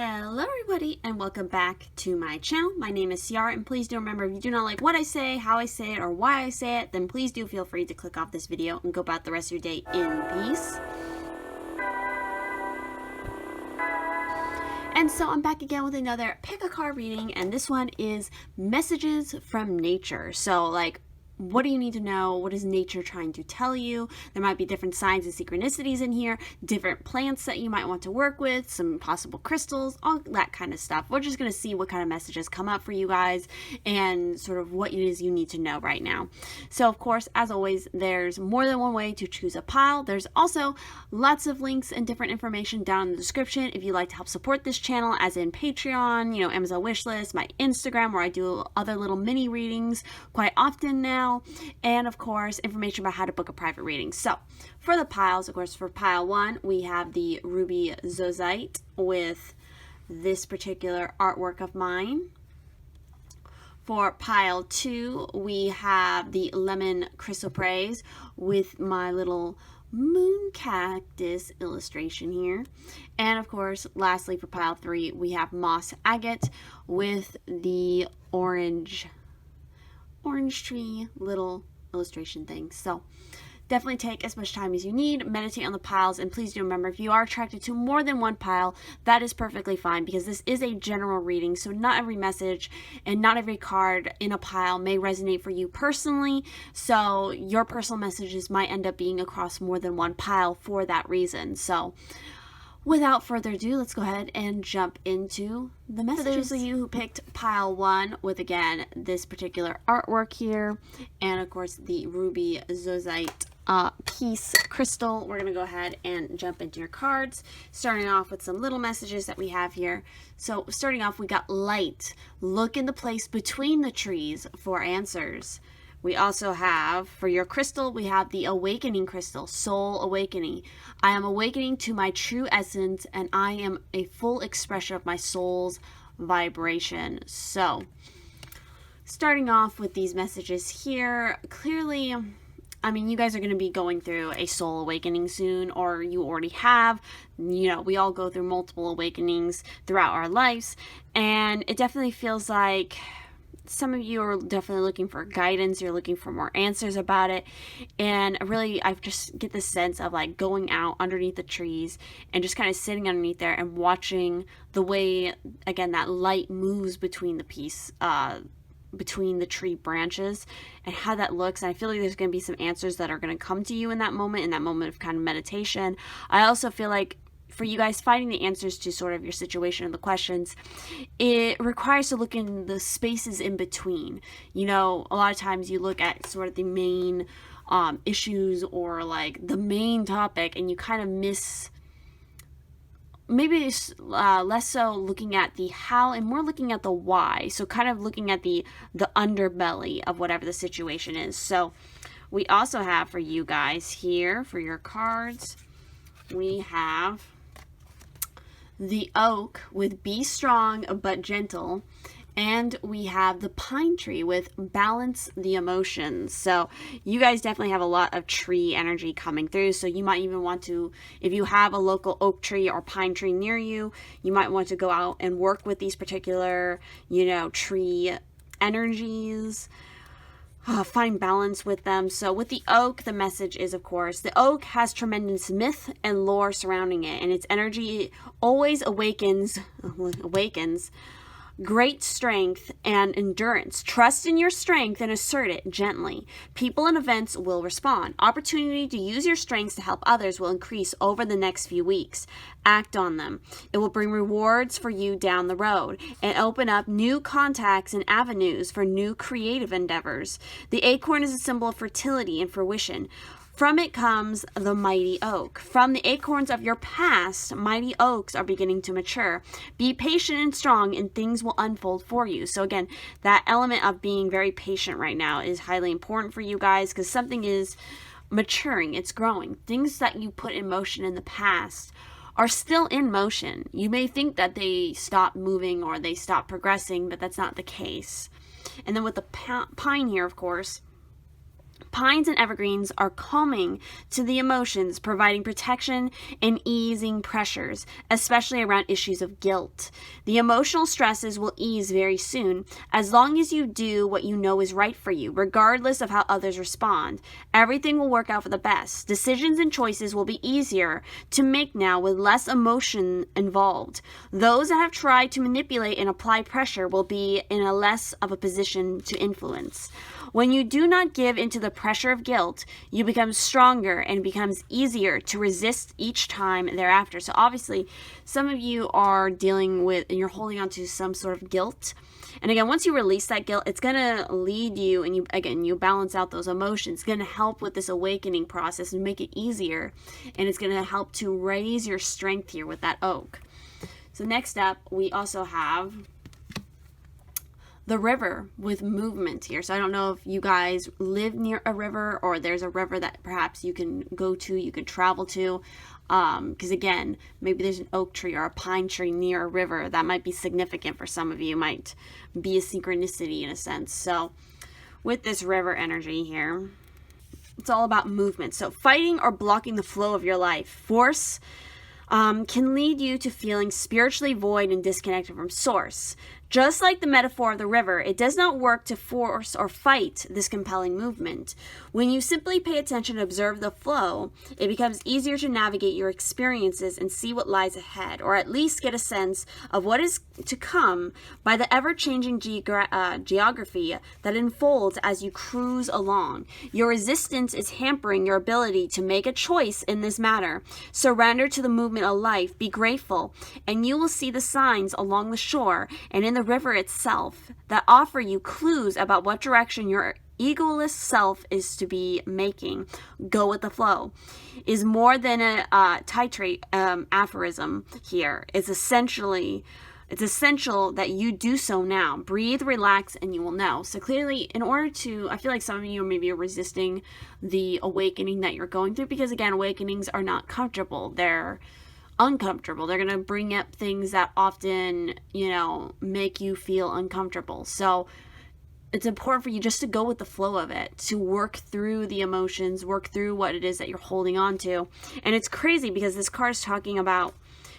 Hello everybody and welcome back to my channel. My name is Ciarra, and please do remember, if you do not like what I say, how I say it, or why I say it, then please do feel free to click off this video and go about the rest of your day in peace. And so I'm back again with another pick a card reading, and this one is messages from nature. So like, what do you need to know? What is nature trying to tell you? There might be different signs and synchronicities in here, different plants that you might want to work with, some possible crystals, all that kind of stuff. We're just going to see what kind of messages come up for you guys and sort of what it is you need to know right now. So of course, as always, there's more than one way to choose a pile. There's also lots of links and different information down in the description if you'd like to help support this channel, as in Patreon, Amazon wishlist, my Instagram, where I do other little mini readings quite often now. And of course, information about how to book a private reading. So for the piles, of course, for pile 1, we have the ruby zoisite with this particular artwork of mine. For pile 2, we have the lemon chrysoprase with my little moon cactus illustration here. And of course, lastly, for pile 3, we have moss agate with the orange tree little illustration thing. So definitely take as much time as you need, meditate on the piles, and please do remember, if you are attracted to more than one pile, that is perfectly fine, because this is a general reading, so not every message and not every card in a pile may resonate for you personally, so your personal messages might end up being across more than one pile for that reason. So without further ado, let's go ahead and jump into the messages. For those of you who picked pile 1 with, again, this particular artwork here, and of course the ruby zoisite piece crystal, we're going to go ahead and jump into your cards, starting off with some little messages that we have here. So starting off, we got light. Look in the place between the trees for answers. We also have, for your crystal, we have the awakening crystal, soul awakening. I am awakening to my true essence, and I am a full expression of my soul's vibration. So, starting off with these messages here, clearly, I mean, you guys are going to be going through a soul awakening soon, or you already have. We all go through multiple awakenings throughout our lives, and it definitely feels like some of you are definitely looking for guidance. You're looking for more answers about it. And really, I just get this sense of like going out underneath the trees and just kind of sitting underneath there and watching the way, again, that light moves between the between the tree branches and how that looks. And I feel like there's going to be some answers that are going to come to you in that moment of kind of meditation. I also feel like for you guys finding the answers to sort of your situation and the questions, it requires to look in the spaces in between. A lot of times you look at sort of the main issues or like the main topic, and you kind of miss, maybe it's less so looking at the how and more looking at the why. So kind of looking at the underbelly of whatever the situation is. So we also have for you guys here, for your cards, we have the oak with be strong but gentle, and we have the pine tree with balance the emotions. So you guys definitely have a lot of tree energy coming through. So you might even want to, if you have a local oak tree or pine tree near you, you might want to go out and work with these particular, tree energies. Find balance with them. So with the oak, the message is, of course, the oak has tremendous myth and lore surrounding it, and its energy always awakens great strength and endurance. Trust in your strength and assert it gently. People and events will respond. Opportunity to use your strengths to help others will increase over the next few weeks. Act on them. It will bring rewards for you down the road and open up new contacts and avenues for new creative endeavors. The acorn is a symbol of fertility and fruition. From it comes the mighty oak. From the acorns of your past, mighty oaks are beginning to mature. Be patient and strong, and things will unfold for you. So again, that element of being very patient right now is highly important for you guys, because something is maturing, it's growing. Things that you put in motion in the past are still in motion. You may think that they stopped moving or they stopped progressing, but that's not the case. And then with the pine here, of course, Pines and evergreens are calming to the emotions, providing protection and easing pressures, especially around issues of guilt. The emotional stresses will ease very soon, as long as you do what you know is right for you, regardless of how others respond. Everything will work out for the best. Decisions and choices will be easier to make now with less emotion involved. Those that have tried to manipulate and apply pressure will be in a less of a position to influence. When you do not give into the pressure of guilt, you become stronger and it becomes easier to resist each time thereafter. So obviously, some of you are dealing with, and you're holding on to some sort of guilt. And again, once you release that guilt, it's going to lead you, and you balance out those emotions. It's going to help with this awakening process and make it easier. And it's going to help to raise your strength here with that oak. So next up, we also have the river with movement here. So I don't know if you guys live near a river, or there's a river that perhaps you can go to, you can travel to. Because again, maybe there's an oak tree or a pine tree near a river. That might be significant for some of you, might be a synchronicity in a sense. So with this river energy here, it's all about movement. So fighting or blocking the flow of your life. Force can lead you to feeling spiritually void and disconnected from source. Just like the metaphor of the river, it does not work to force or fight this compelling movement. When you simply pay attention and observe the flow, it becomes easier to navigate your experiences and see what lies ahead, or at least get a sense of what is to come by the ever-changing geography that unfolds as you cruise along. Your resistance is hampering your ability to make a choice in this matter. Surrender to the movement of life, be grateful, and you will see the signs along the shore and in the river itself that offer you clues about what direction your egoless self is to be making. Go with the flow is more than a titrate aphorism here. It's essential that you do so now. Breathe, relax, and you will know. So clearly, in order to, I feel like some of you maybe are resisting the awakening that you're going through, because again, awakenings are not comfortable. They're uncomfortable. They're going to bring up things that often, make you feel uncomfortable. So it's important for you just to go with the flow of it, to work through the emotions, work through what it is that you're holding on to. And it's crazy because this card is talking about,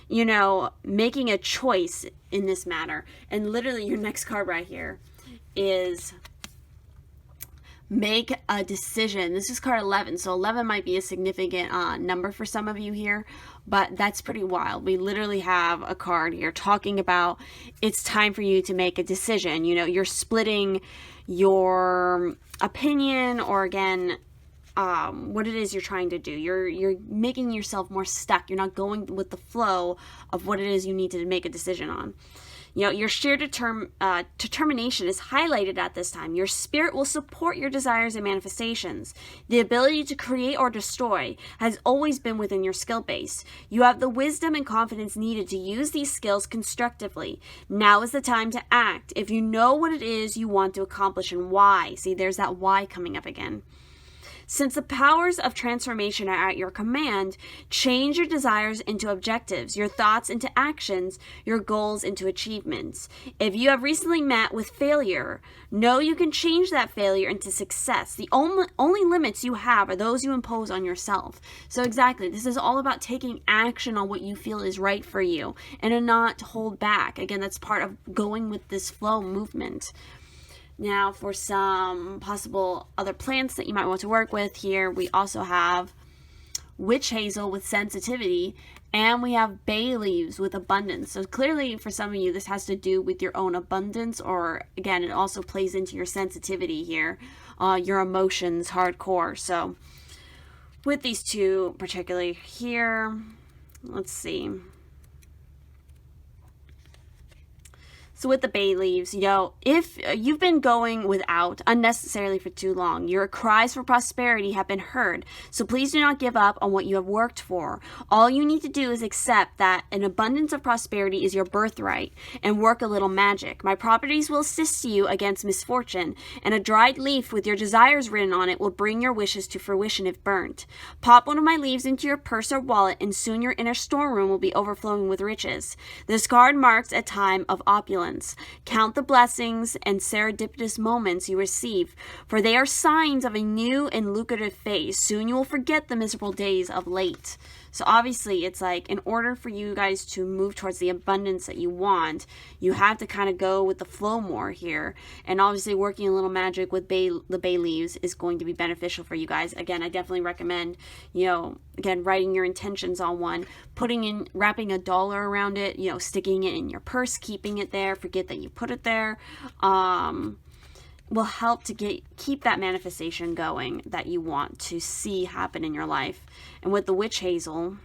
making a choice in this matter. And literally your next card right here is make a decision. This is card 11. So 11 might be a significant number for some of you here, but that's pretty wild. We literally have a card here talking about it's time for you to make a decision. You're splitting your opinion, or again, what it is you're trying to do. You're making yourself more stuck. You're not going with the flow of what it is you need to make a decision on. Your sheer determination is highlighted at this time. Your spirit will support your desires and manifestations. The ability to create or destroy has always been within your skill base. You have the wisdom and confidence needed to use these skills constructively. Now is the time to act. If you know what it is you want to accomplish and why. See, there's that why coming up again. Since the powers of transformation are at your command, change your desires into objectives, your thoughts into actions, your goals into achievements. If you have recently met with failure, know you can change that failure into success. The only limits you have are those you impose on yourself. So exactly, this is all about taking action on what you feel is right for you and to not hold back. Again, that's part of going with this flow movement. Now, for some possible other plants that you might want to work with here, we also have witch hazel with sensitivity, and we have bay leaves with abundance. So clearly, for some of you, this has to do with your own abundance, or again, it also plays into your sensitivity here, your emotions, hardcore. So with these two particularly here, let's see. So with the bay leaves, if you've been going without unnecessarily for too long, your cries for prosperity have been heard. So please do not give up on what you have worked for. All you need to do is accept that an abundance of prosperity is your birthright and work a little magic. My properties will assist you against misfortune, and a dried leaf with your desires written on it will bring your wishes to fruition if burnt. Pop one of my leaves into your purse or wallet, and soon your inner storeroom will be overflowing with riches. This card marks a time of opulence. balance. Count the blessings and serendipitous moments you receive, for they are signs of a new and lucrative phase. Soon you will forget the miserable days of late. So obviously it's like, in order for you guys to move towards the abundance that you want, you have to kind of go with the flow more here. And obviously working a little magic with the bay leaves is going to be beneficial for you guys. Again, I definitely recommend, again, writing your intentions on one, wrapping $1 around it, sticking it in your purse, keeping it there, forget that you put it there. Will help to keep that manifestation going that you want to see happen in your life. And with the witch hazel,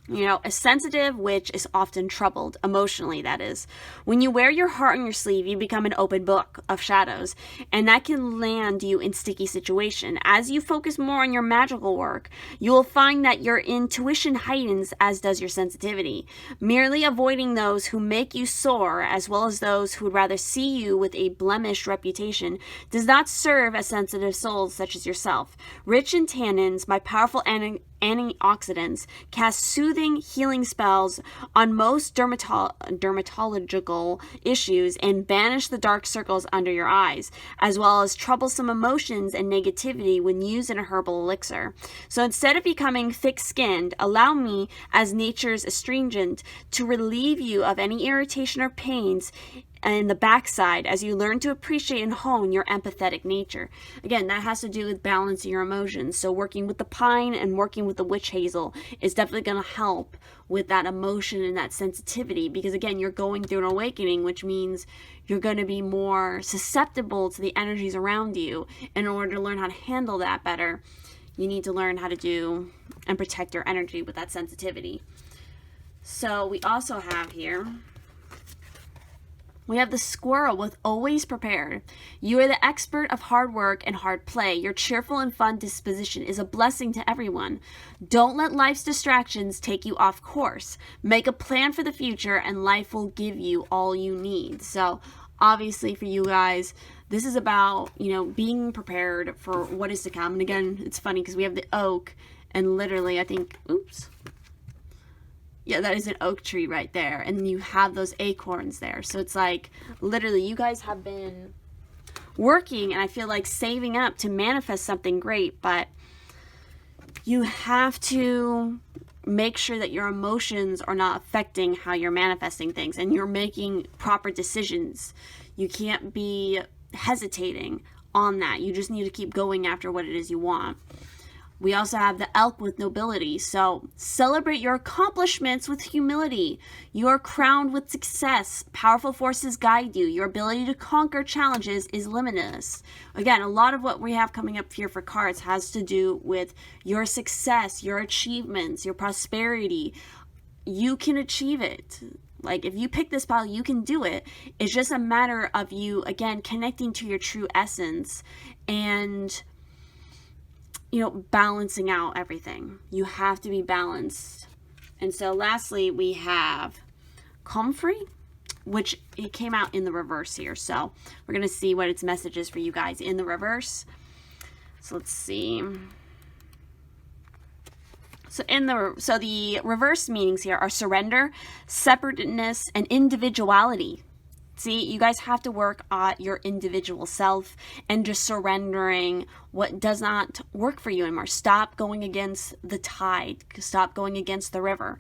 a sensitive witch is often troubled, emotionally that is. When you wear your heart on your sleeve, you become an open book of shadows, and that can land you in sticky situation. As you focus more on your magical work, you will find that your intuition heightens, as does your sensitivity. Merely avoiding those who make you sore, as well as those who would rather see you with a blemished reputation, does not serve as sensitive souls such as yourself. Rich in tannins, my powerful antioxidants cast soothing healing spells on most dermatological issues and banish the dark circles under your eyes, as well as troublesome emotions and negativity when used in a herbal elixir. So instead of becoming thick-skinned, allow me, as nature's astringent, to relieve you of any irritation or pains in the backside as you learn to appreciate and hone your empathetic nature. Again, that has to do with balancing your emotions. So working with the pine and working with the witch hazel is definitely going to help with that emotion and that sensitivity, because again, you're going through an awakening, which means you're going to be more susceptible to the energies around you. In order to learn how to handle that better, you need to learn how to do and protect your energy with that sensitivity. So we also have here, we have the squirrel with always prepared. You are the expert of hard work and hard play. Your cheerful and fun disposition is a blessing to everyone. Don't let life's distractions take you off course. Make a plan for the future and life will give you all you need. So obviously for you guys, this is about, being prepared for what is to come. And again, it's funny because we have the oak and literally I think, yeah, that is an oak tree right there. And you have those acorns there. So it's like, literally, you guys have been working and I feel like saving up to manifest something great. But you have to make sure that your emotions are not affecting how you're manifesting things and you're making proper decisions. You can't be hesitating on that. You just need to keep going after what it is you want. We also have the elk with nobility. So celebrate your accomplishments with humility. You are crowned with success. Powerful forces guide you. Your ability to conquer challenges is limitless. Again, a lot of what we have coming up here for cards has to do with your success, your achievements, your prosperity. You can achieve it. Like if you pick this pile, you can do it. It's just a matter of you, again, connecting to your true essence and balancing out everything. You have to be balanced. And so lastly, we have Comfrey, which it came out in the reverse here. So we're going to see what its message is for you guys in the reverse. So let's see. So the reverse meanings here are surrender, separateness, and individuality. See, you guys have to work on your individual self and just surrendering what does not work for you anymore. Stop going against the tide. Stop going against the river.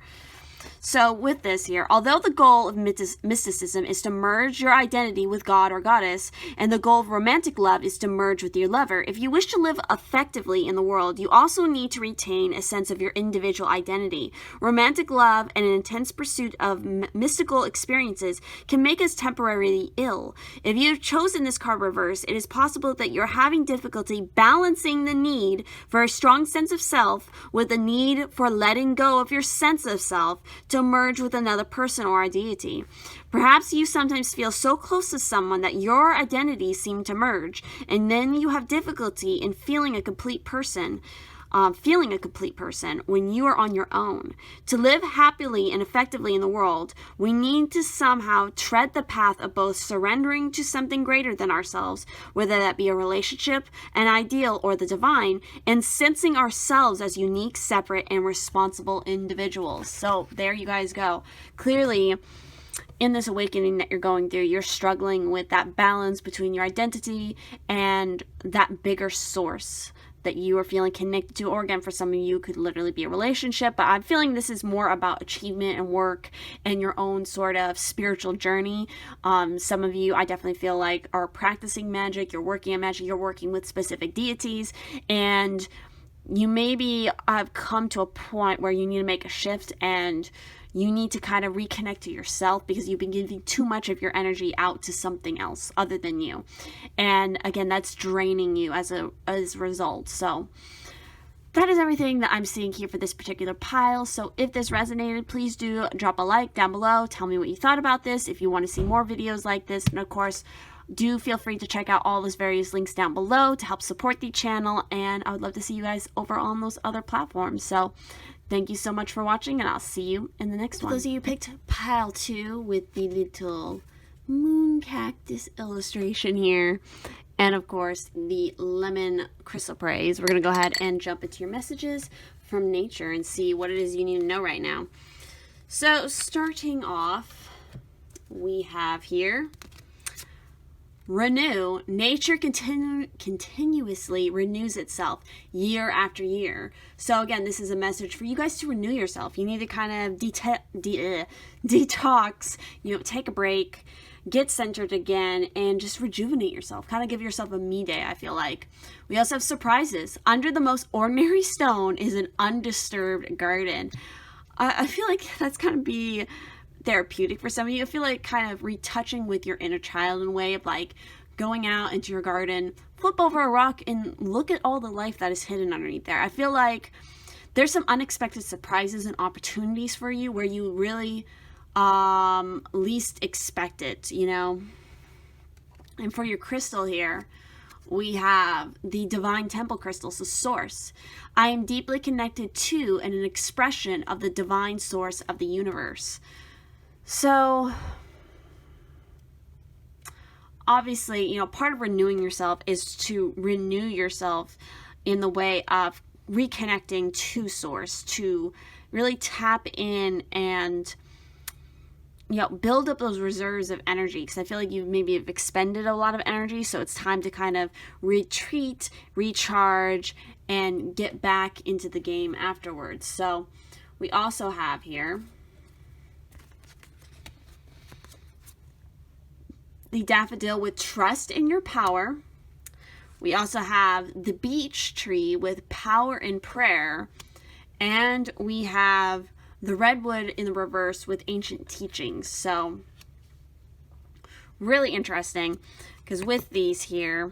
So with this here, although the goal of mysticism is to merge your identity with God or goddess, and the goal of romantic love is to merge with your lover, if you wish to live effectively in the world, you also need to retain a sense of your individual identity. Romantic love and an intense pursuit of mystical experiences can make us temporarily ill. If you have chosen this card reverse, it is possible that you're having difficulty balancing the need for a strong sense of self with the need for letting go of your sense of self to merge with another person or a deity. Perhaps you sometimes feel so close to someone that your identities seem to merge, and then you have difficulty in feeling a complete person when you are on your own. To live happily and effectively in the world, we need to somehow tread the path of both surrendering to something greater than ourselves, whether that be a relationship, an ideal, or the divine, and sensing ourselves as unique, separate, and responsible individuals. So there you guys go. Clearly, in this awakening that you're going through, you're struggling with that balance between your identity and that bigger source that you are feeling connected to. Or again, for some of you, could literally be a relationship, but I'm feeling this is more about achievement and work and your own sort of spiritual journey. Some of you, I definitely feel like, are practicing magic, you're working on magic, you're working with specific deities, and you maybe have come to a point where you need to make a shift and you need to kind of reconnect to yourself because you've been giving too much of your energy out to something else other than you. And again, that's draining you as a result. So that is everything that I'm seeing here for this particular pile. So if this resonated, please do drop a like down below. Tell me what you thought about this. If you want to see more videos like this, and of course, do feel free to check out all those various links down below to help support the channel. And I would love to see you guys over on those other platforms. So thank you so much for watching, and I'll see you in the next one. Those of you picked pile 2 with the little moon cactus illustration here, and of course the lemon chrysoprase, we're going to go ahead and jump into your messages from nature and see what it is you need to know right now. So starting off, we have here, renew. Nature continuously renews itself year after year. So again, this is a message for you guys to renew yourself. You need to kind of detox, take a break, get centered again, and just rejuvenate yourself. Kind of give yourself a me day, I feel like. We also have surprises. Under the most ordinary stone is an undisturbed garden. I feel like that's kind of be therapeutic for some of you. I feel like kind of retouching with your inner child in a way of like going out into your garden, flip over a rock, and look at all the life that is hidden underneath there. I feel like there's some unexpected surprises and opportunities for you where you really least expect it, And for your crystal here, we have the divine temple crystals, the source. I am deeply connected to and an expression of the divine source of the universe. So obviously, part of renewing yourself is to renew yourself in the way of reconnecting to source, to really tap in and build up those reserves of energy, because I feel like you maybe have expended a lot of energy, so it's time to kind of retreat, recharge, and get back into the game afterwards. So we also have here the daffodil with trust in your power. We also have the beech tree with power and prayer. And we have the redwood in the reverse with ancient teachings. So really interesting, because with these here,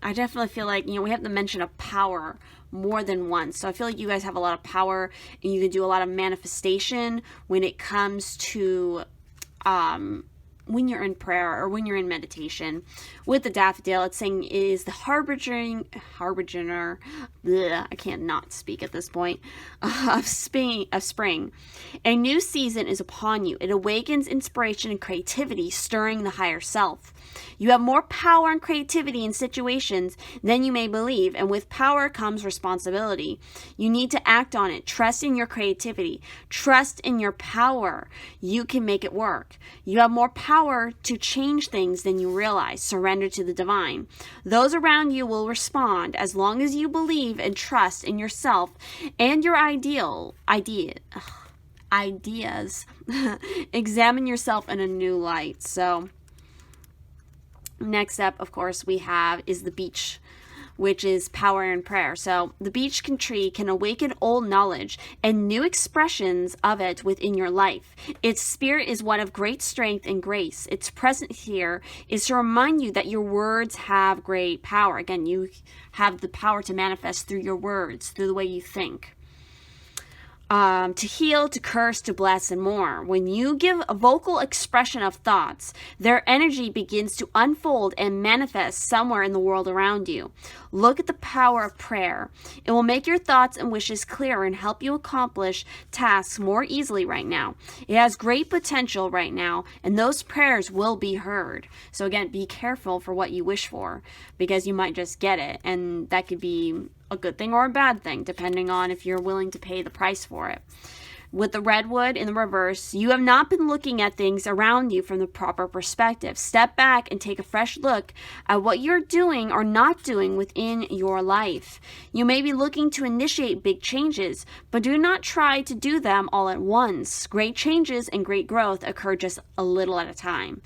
I definitely feel like, we have the mention of power more than once. So I feel like you guys have a lot of power and you can do a lot of manifestation when it comes to when you're in prayer or when you're in meditation. With the daffodil, it's saying it is the harbinger, I can't not speak at this point, of spring. A new season is upon you. It awakens inspiration and creativity, stirring the higher self. You have more power and creativity in situations than you may believe, and with power comes responsibility. You need to act on it. Trust in your creativity. Trust in your power. You can make it work. You have more power to change things than you realize. Surrender to the divine. Those around you will respond as long as you believe and trust in yourself and your ideas. Examine yourself in a new light. So next up, of course, we have is the beech, which is power and prayer. So the beech tree can awaken old knowledge and new expressions of it within your life. Its spirit is one of great strength and grace. Its presence here is to remind you that your words have great power. Again, you have the power to manifest through your words, through the way you think. To heal, to curse, to bless, and more. When you give a vocal expression of thoughts, their energy begins to unfold and manifest somewhere in the world around you. Look at the power of prayer. It will make your thoughts and wishes clearer and help you accomplish tasks more easily right now. It has great potential right now, and those prayers will be heard. So again, be careful for what you wish for, because you might just get it, and that could be a good thing or a bad thing, depending on if you're willing to pay the price for it. With the redwood in the reverse, you have not been looking at things around you from the proper perspective. Step back and take a fresh look at what you're doing or not doing within your life. You may be looking to initiate big changes, but do not try to do them all at once. Great changes and great growth occur just a little at a time.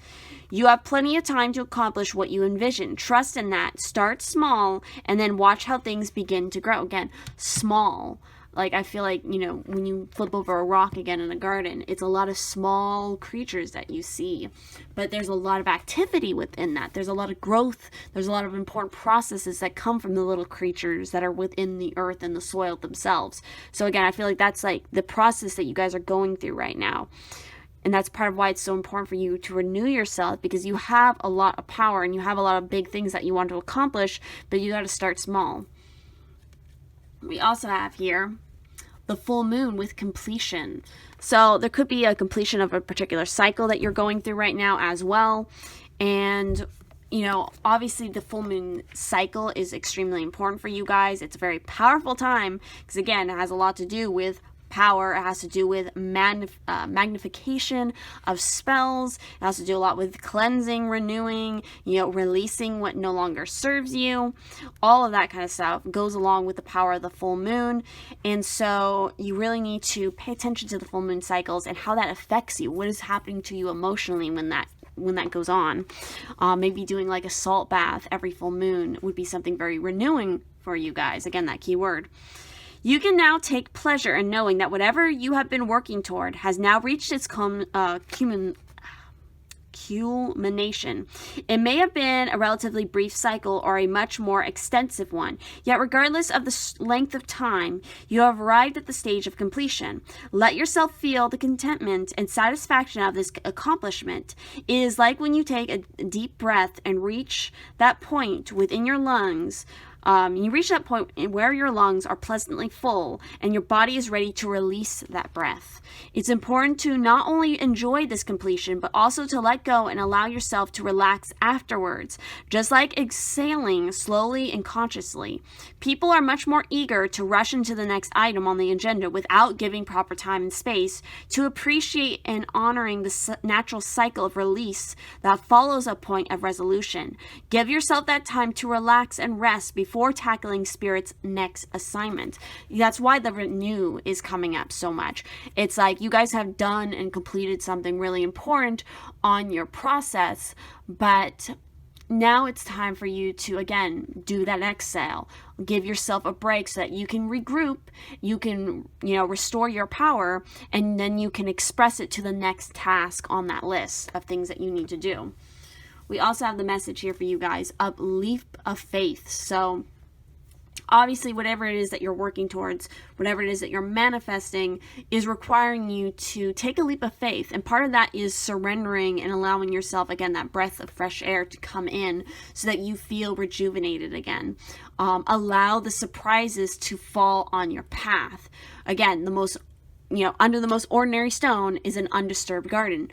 You have plenty of time to accomplish what you envision. Trust in that. Start small and then watch how things begin to grow. Again, small. Like, I feel like, when you flip over a rock again in a garden, it's a lot of small creatures that you see. But there's a lot of activity within that. There's a lot of growth. There's a lot of important processes that come from the little creatures that are within the earth and the soil themselves. So again, I feel like that's like the process that you guys are going through right now. And that's part of why it's so important for you to renew yourself, because you have a lot of power and you have a lot of big things that you want to accomplish, but you got to start small. We also have here the full moon with completion. So there could be a completion of a particular cycle that you're going through right now as well. And, obviously the full moon cycle is extremely important for you guys. It's a very powerful time because, again, it has a lot to do with power. It has to do with magnification of spells. It has to do a lot with cleansing, renewing, releasing what no longer serves you. All of that kind of stuff goes along with the power of the full moon. And so you really need to pay attention to the full moon cycles and how that affects you. What is happening to you emotionally when that goes on? Maybe doing like a salt bath every full moon would be something very renewing for you guys. Again, that key word. You can now take pleasure in knowing that whatever you have been working toward has now reached its culmination. It may have been a relatively brief cycle or a much more extensive one, yet regardless of the length of time, you have arrived at the stage of completion. Let yourself feel the contentment and satisfaction of this accomplishment. It is like when you take a deep breath and reach that point within your lungs. You reach that point where your lungs are pleasantly full and your body is ready to release that breath. It's important to not only enjoy this completion, but also to let go and allow yourself to relax afterwards, just like exhaling slowly and consciously. People are much more eager to rush into the next item on the agenda without giving proper time and space to appreciate and honoring the natural cycle of release that follows a point of resolution. Give yourself that time to relax and rest before tackling Spirit's next assignment. That's why the renew is coming up so much. It's like you guys have done and completed something really important on your process, but now it's time for you to, again, do that exhale. Give yourself a break so that you can regroup, you can, restore your power, and then you can express it to the next task on that list of things that you need to do. We also have the message here for you guys of leap of faith. So obviously, whatever it is that you're working towards, whatever it is that you're manifesting, is requiring you to take a leap of faith. And part of that is surrendering and allowing yourself, again, that breath of fresh air to come in so that you feel rejuvenated again. Allow the surprises to fall on your path. Again, under the most ordinary stone is an undisturbed garden.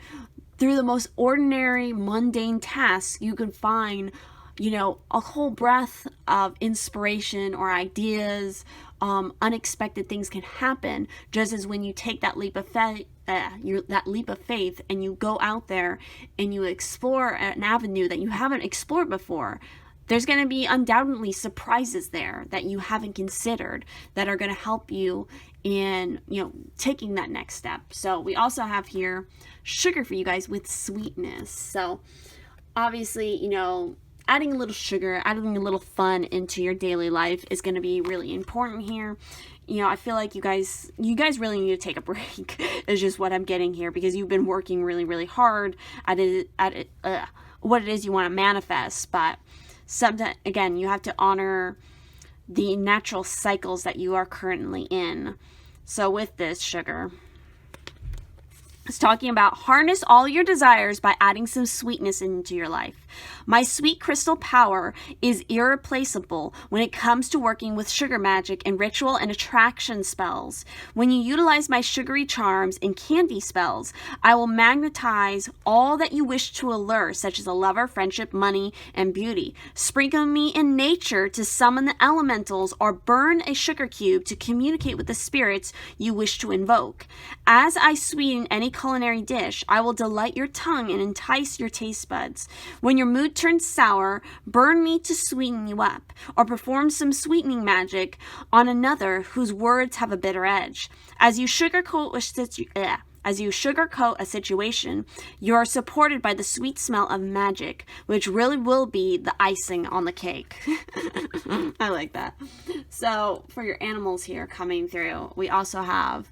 Through the most ordinary, mundane tasks, you can find, a whole breath of inspiration or ideas. Unexpected things can happen, just as when you take that leap of faith, and you go out there and you explore an avenue that you haven't explored before. There's going to be undoubtedly surprises there that you haven't considered that are going to help you in, taking that next step. So we also have here sugar for you guys with sweetness. So obviously, adding a little sugar, adding a little fun into your daily life is going to be really important here. I feel like you guys really need to take a break is just what I'm getting here, because you've been working really, really hard at what it is you want to manifest. But sometimes, again, you have to honor the natural cycles that you are currently in. So with this sugar, it's talking about harness all your desires by adding some sweetness into your life. My sweet crystal power is irreplaceable when it comes to working with sugar magic and ritual and attraction spells. When you utilize my sugary charms and candy spells, I will magnetize all that you wish to allure, such as a lover, friendship, money, and beauty. Sprinkle me in nature to summon the elementals, or burn a sugar cube to communicate with the spirits you wish to invoke. As I sweeten any culinary dish, I will delight your tongue and entice your taste buds. When your mood turns sour, burn me to sweeten you up, or perform some sweetening magic on another whose words have a bitter edge. As you sugarcoat a situation, you are supported by the sweet smell of magic, which really will be the icing on the cake. I like that. So for your animals here coming through, we also have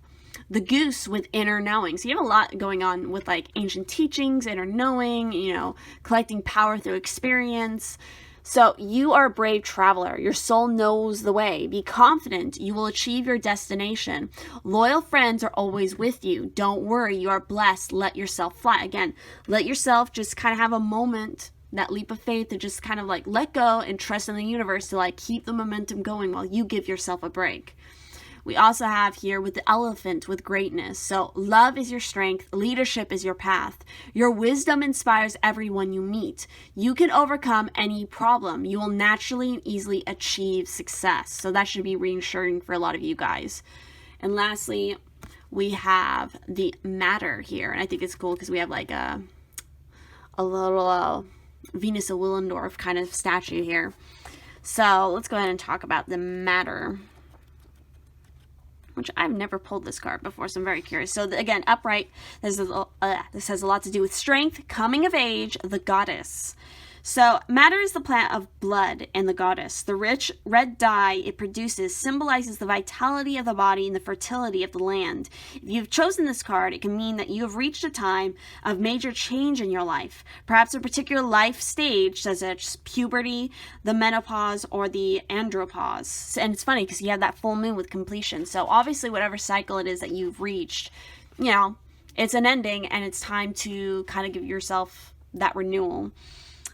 the goose with inner knowing. So you have a lot going on with like ancient teachings, inner knowing, collecting power through experience. So you are a brave traveler. Your soul knows the way. Be confident. You will achieve your destination. Loyal friends are always with you. Don't worry. You are blessed. Let yourself fly. Again, let yourself just kind of have a moment, that leap of faith, to just kind of like let go and trust in the universe to like keep the momentum going while you give yourself a break. We also have here with the elephant with greatness. So love is your strength. Leadership is your path. Your wisdom inspires everyone you meet. You can overcome any problem. You will naturally and easily achieve success. So that should be reassuring for a lot of you guys. And lastly, we have the matter here. And I think it's cool because we have like a little Venus of Willendorf kind of statue here. So let's go ahead and talk about the matter, which I've never pulled this card before, so I'm very curious. So again, upright, this has a lot to do with strength, coming of age, the goddess. So matter is the plant of blood and the goddess. The rich red dye it produces symbolizes the vitality of the body and the fertility of the land. If you've chosen this card, it can mean that you have reached a time of major change in your life, perhaps a particular life stage such as puberty, the menopause, or the andropause. And it's funny because you have that full moon with completion. So obviously whatever cycle it is that you've reached, it's an ending and it's time to kind of give yourself that renewal.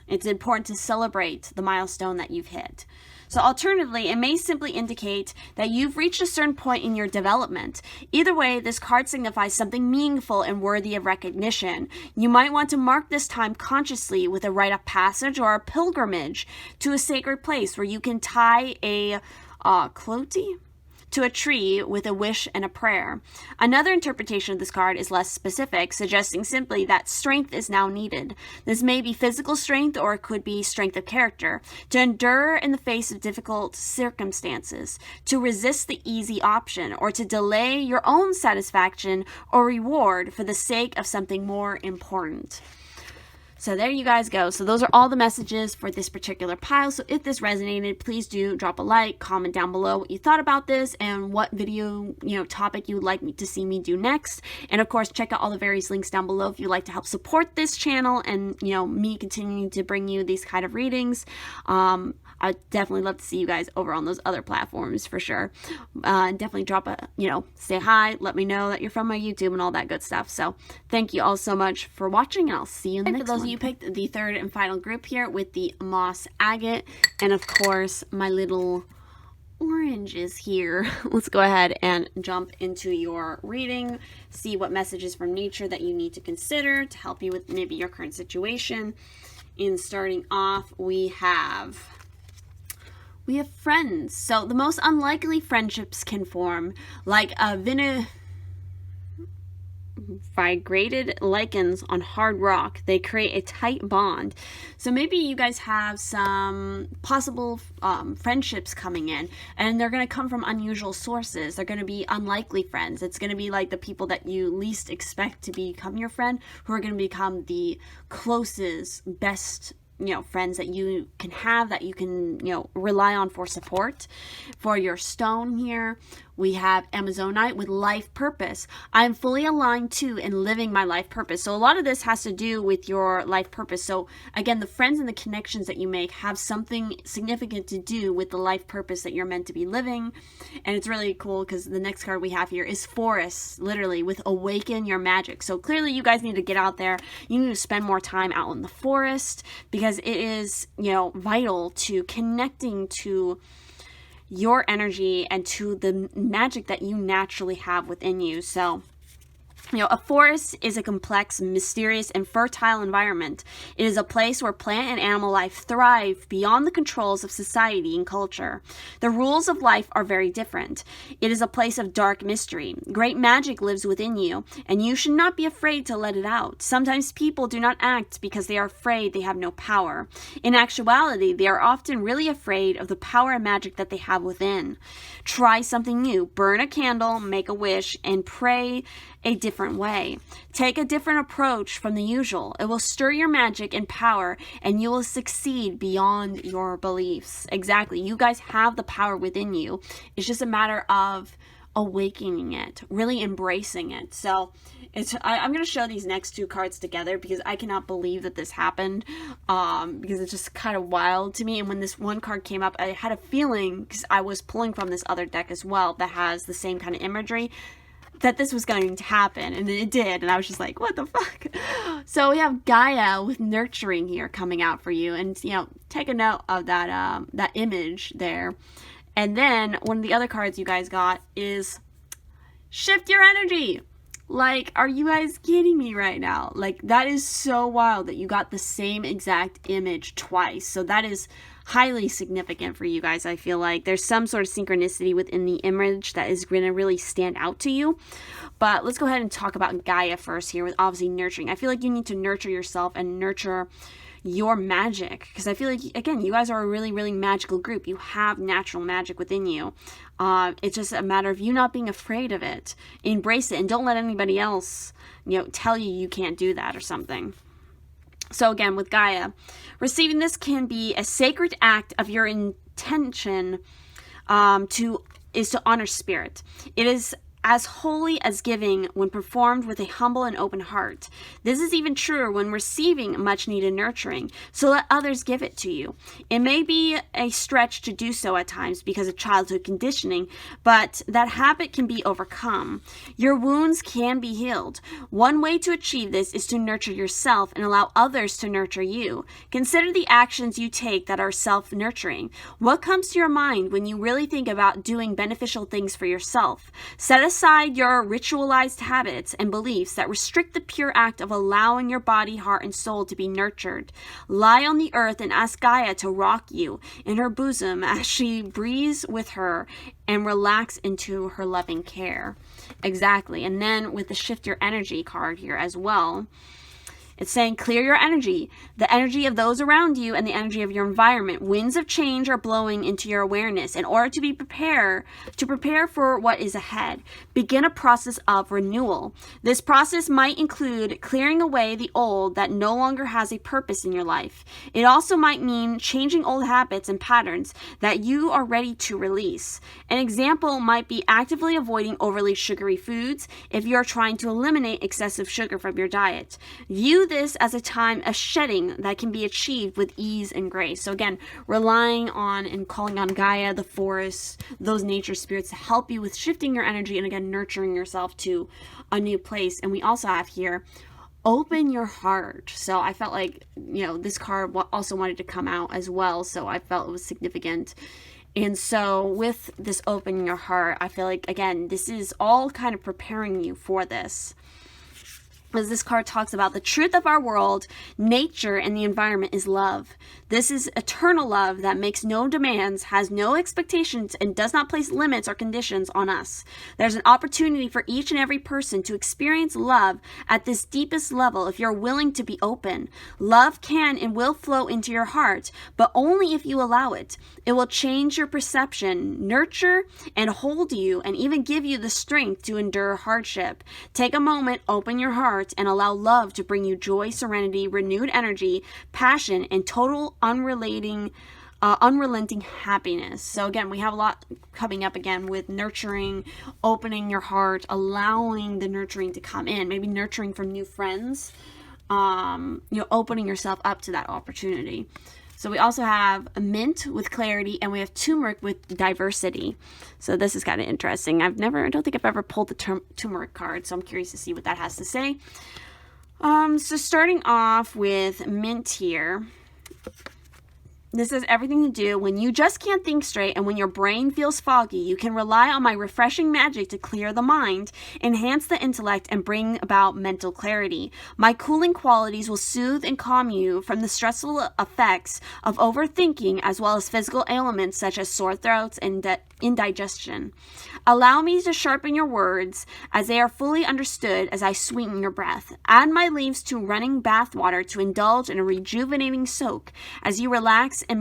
It's important to celebrate the milestone that you've hit. So alternatively, it may simply indicate that you've reached a certain point in your development. Either way, this card signifies something meaningful and worthy of recognition. You might want to mark this time consciously with a rite of passage or a pilgrimage to a sacred place where you can tie a clotty to a tree with a wish and a prayer. Another interpretation of this card is less specific, suggesting simply that strength is now needed. This may be physical strength, or it could be strength of character, to endure in the face of difficult circumstances, to resist the easy option, or to delay your own satisfaction or reward for the sake of something more important. So there you guys go. So those are all the messages for this particular pile. So if this resonated, please do drop a like, comment down below what you thought about this and what video, topic you would like me to see me do next. And of course, check out all the various links down below if you'd like to help support this channel and, me continuing to bring you these kind of readings. I'd definitely love to see you guys over on those other platforms for sure. Definitely drop a, say hi, let me know that you're from my YouTube and all that good stuff. So thank you all so much for watching, and I'll see you in the next one. For those of you who picked the third and final group here with the moss agate, and of course my little oranges here, let's go ahead and jump into your reading, see what messages from nature that you need to consider to help you with maybe your current situation. In starting off, we have friends. So the most unlikely friendships can form, like a vigrated lichens on hard rock. They create a tight bond. So maybe you guys have some possible friendships coming in, and they're going to come from unusual sources. They're going to be unlikely friends. It's going to be like the people that you least expect to become your friend, who are going to become the closest, best friends that you can have, that you can, rely on for support. For your stone here, We have Amazonite with life purpose. I'm fully aligned to and living my life purpose. So a lot of this has to do with your life purpose. So again, the friends and the connections that you make have something significant to do with the life purpose that you're meant to be living. And it's really cool because the next card we have here is Forest, literally with awaken your magic. So clearly you guys need to get out there. You need to spend more time out in the forest because it is, vital to connecting to your energy and to the magic that you naturally have within you. So, a forest is a complex, mysterious, and fertile environment. It is a place where plant and animal life thrive beyond the controls of society and culture. The rules of life are very different. It is a place of dark mystery. Great magic lives within you, and you should not be afraid to let it out. Sometimes people do not act because they are afraid they have no power. In actuality, they are often really afraid of the power and magic that they have within. Try something new. Burn a candle, make a wish, and pray a different way. Take a different approach from the usual. It will stir your magic and power, and you will succeed beyond your beliefs. Exactly. You guys have the power within you. It's just a matter of awakening it, really embracing it. So I'm going to show these next two cards together because I cannot believe that this happened, because it's just kind of wild to me. And when this one card came up, I had a feeling, because I was pulling from this other deck as well that has the same kind of imagery, that this was going to happen, and it did, and I was just like, what the fuck? So we have Gaia with nurturing here coming out for you, and take a note of that image there. And then one of the other cards you guys got is shift your energy. Like, are you guys kidding me right now? Like, that is so wild that you got the same exact image twice. So that is highly significant for you guys. I feel like there's some sort of synchronicity within the image that is going to really stand out to you. But let's go ahead and talk about Gaia first here with obviously nurturing. I feel like you need to nurture yourself and nurture your magic, because I feel like, again, you guys are a really, really magical group. You have natural magic within you. It's just a matter of you not being afraid of it. Embrace it, and don't let anybody else, tell you can't do that or something. So again, with Gaia, receiving this can be a sacred act of your intention to honor spirit. It is as holy as giving when performed with a humble and open heart. This is even truer when receiving much needed nurturing, so let others give it to you. It may be a stretch to do so at times because of childhood conditioning, but that habit can be overcome. Your wounds can be healed. One way to achieve this is to nurture yourself and allow others to nurture you. Consider the actions you take that are self-nurturing. What comes to your mind when you really think about doing beneficial things for yourself? Set aside your ritualized habits and beliefs that restrict the pure act of allowing your body, heart, and soul to be nurtured. Lie on the earth and ask Gaia to rock you in her bosom as she breathes with her and relax into her loving care. Exactly. And then with the shift your energy card here as well, it's saying clear your energy, the energy of those around you and the energy of your environment. Winds of change are blowing into your awareness in order to prepare for what is ahead. Begin a process of renewal. This process might include clearing away the old that no longer has a purpose in your life. It also might mean changing old habits and patterns that you are ready to release. An example might be actively avoiding overly sugary foods if you are trying to eliminate excessive sugar from your diet. View this as a time of shedding that can be achieved with ease and grace. So again, relying on and calling on Gaia, the forest, those nature spirits to help you with shifting your energy and again, nurturing yourself to a new place. And we also have here, open your heart. So I felt like, this card also wanted to come out as well. So I felt it was significant. And so with this open your heart, I feel like, again, this is all kind of preparing you for this. As this card talks about the truth of our world, nature, and the environment is love. This is eternal love that makes no demands, has no expectations, and does not place limits or conditions on us. There's an opportunity for each and every person to experience love at this deepest level if you're willing to be open. Love can and will flow into your heart, but only if you allow it. It will change your perception, nurture, and hold you, and even give you the strength to endure hardship. Take a moment, open your heart, and allow love to bring you joy, serenity, renewed energy, passion, and total unrelating unrelenting happiness. So again, we have a lot coming up again with nurturing, opening your heart, allowing the nurturing to come in, maybe nurturing from new friends, opening yourself up to that opportunity. So we also have a mint with clarity, and we have turmeric with diversity. So this is kind of interesting. I don't think I've ever pulled the turmeric card, so I'm curious to see what that has to say. So starting off with mint here. This has everything to do when you just can't think straight and when your brain feels foggy, you can rely on my refreshing magic to clear the mind, enhance the intellect, and bring about mental clarity. My cooling qualities will soothe and calm you from the stressful effects of overthinking as well as physical ailments such as sore throats and indigestion. Allow me to sharpen your words as they are fully understood as I sweeten your breath. Add my leaves to running bath water to indulge in a rejuvenating soak as you relax the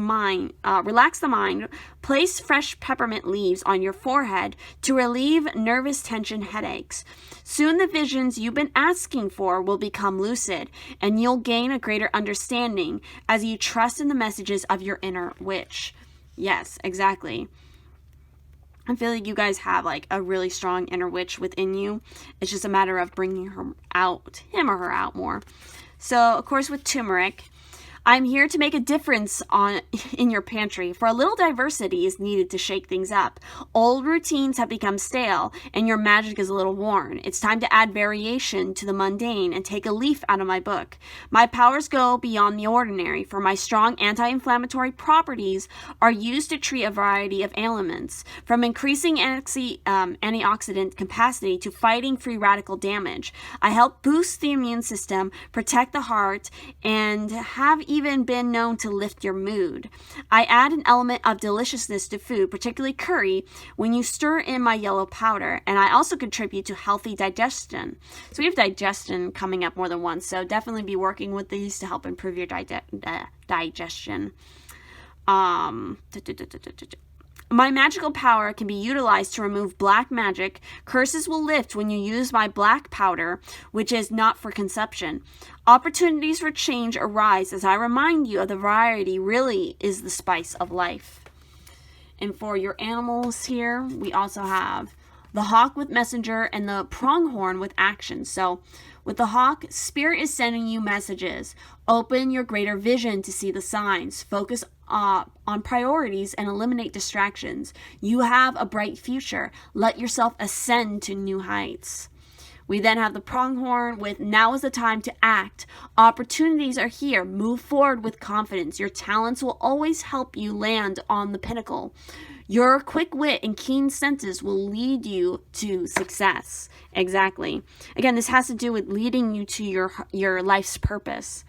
mind. Place fresh peppermint leaves on your forehead to relieve nervous tension headaches. Soon the visions you've been asking for will become lucid, and you'll gain a greater understanding as you trust in the messages of your inner witch. Yes, exactly. I feel like you guys have like a really strong inner witch within you. It's just a matter of bringing him or her out more. So, of course, with turmeric, I'm here to make a difference in your pantry, for a little diversity is needed to shake things up. Old routines have become stale, and your magic is a little worn. It's time to add variation to the mundane and take a leaf out of my book. My powers go beyond the ordinary, for my strong anti-inflammatory properties are used to treat a variety of ailments, from increasing antioxidant capacity to fighting free radical damage. I help boost the immune system, protect the heart, and have even been known to lift your mood. I add an element of deliciousness to food, particularly curry, when you stir in my yellow powder, and I also contribute to healthy digestion. So we have digestion coming up more than once, so definitely be working with these to help improve your digestion. My magical power can be utilized to remove black magic. Curses will lift when you use my black powder, which is not for consumption. Opportunities for change arise as I remind you of the variety really is the spice of life. And for your animals here, we also have the hawk with messenger and the pronghorn with action. So with the hawk, spirit is sending you messages. Open your greater vision to see the signs. Focus on priorities and eliminate distractions. You have a bright future. Let yourself ascend to new heights. We then have the pronghorn with now is the time to act. Opportunities are here. Move forward with confidence. Your talents will always help you land on the pinnacle. Your quick wit and keen senses will lead you to success. Exactly. Again, this has to do with leading you to your life's purpose.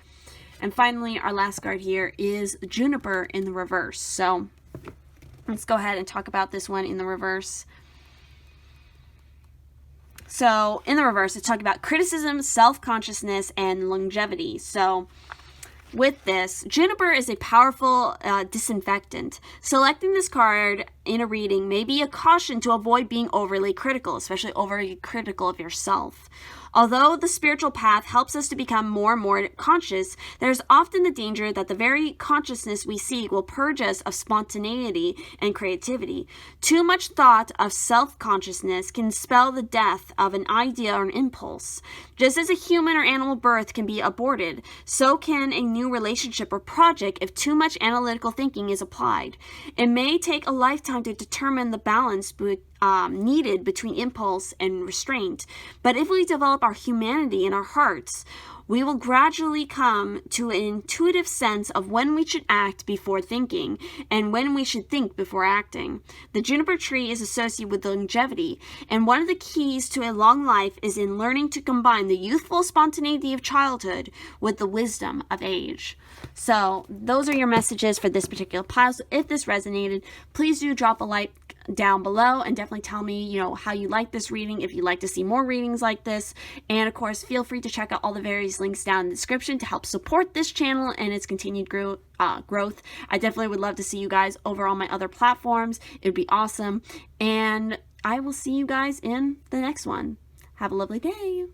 And finally, our last card here is Juniper in the reverse. So let's go ahead and talk about this one in the reverse. So in the reverse, it's talking about criticism, self-consciousness, and longevity. So with this, Juniper is a powerful disinfectant. Selecting this card in a reading may be a caution to avoid being overly critical, especially overly critical of yourself. Although the spiritual path helps us to become more and more conscious, there's often the danger that the very consciousness we seek will purge us of spontaneity and creativity. Too much thought of self-consciousness can spell the death of an idea or an impulse. Just as a human or animal birth can be aborted, so can a new relationship or project if too much analytical thinking is applied. It may take a lifetime to determine the balance needed between impulse and restraint, but if we develop our humanity in our hearts, we will gradually come to an intuitive sense of when we should act before thinking and when we should think before acting. The juniper tree is associated with longevity, and one of the keys to a long life is in learning to combine the youthful spontaneity of childhood with the wisdom of age. So those are your messages for this particular pile. So if this resonated, please do drop a like down below and definitely tell me, how you like this reading, if you'd like to see more readings like this. And of course, feel free to check out all the various links down in the description to help support this channel and its continued growth. I definitely would love to see you guys over on my other platforms. It'd be awesome. And I will see you guys in the next one. Have a lovely day.